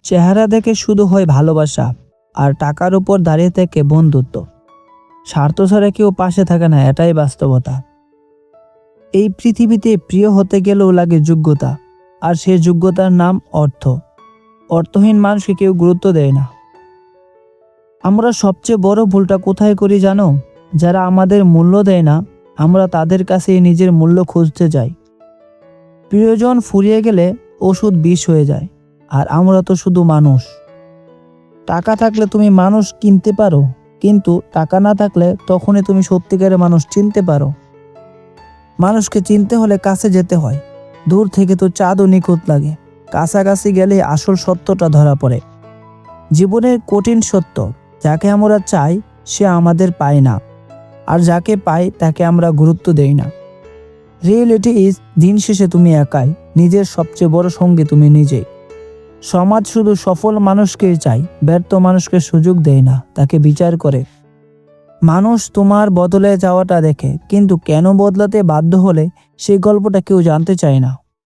চেহারা দেখে শুধু হয় ভালোবাসা, আর টাকার উপর দাঁড়িয়ে থেকে বন্ধুত্ব। স্বার্থ ছাড়া কেউ পাশে থাকে না, এটাই বাস্তবতা। এই পৃথিবীতে প্রিয় হতে গেলেও লাগে যোগ্যতা, আর সেই যোগ্যতার নাম অর্থ। অর্থহীন মানুষকে কেউ গুরুত্ব দেয় না। আমরা সবচেয়ে বড় ভুলটা কোথায় করি জানো? যারা আমাদের মূল্য দেয় না, আমরা তাদের কাছে নিজের মূল্য খুঁজতে যাই। প্রিয়জন ফুরিয়ে গেলে ওষুধ বিষ হয়ে যায়, আর আমরা তো শুধু মানুষ। টাকা থাকলে তুমি মানুষ কিনতে পারো, কিন্তু টাকা না থাকলে তখনই তুমি সত্যিকারের মানুষ চিনতে পারো। মানুষকে চিনতে হলে কাছে যেতে হয়। দূর থেকে তো চাঁদও নিখুঁত লাগে, কাছাকাছি গেলে আসল সত্যটা ধরা পড়ে। জীবনের কঠিন সত্য, যাকে আমরা চাই সে আমাদের পায় না, আর যাকে পাই তাকে আমরা গুরুত্ব দেই না। রিয়েলিটি ইজ, দিন শেষে তুমি একাই, নিজের সবচেয়ে বড় সঙ্গী তুমি নিজেই। সমাজ শুধু সফল মানুষকেই চায়, ব্যর্থ মানুষকে সুযোগ দেয় না, তাকে বিচার করে। মানুষ তোমার বদলে যাওয়াটা দেখে, কিন্তু কেন বদলাতে বাধ্য হলে সেই গল্পটা কেউ জানতে চায় না।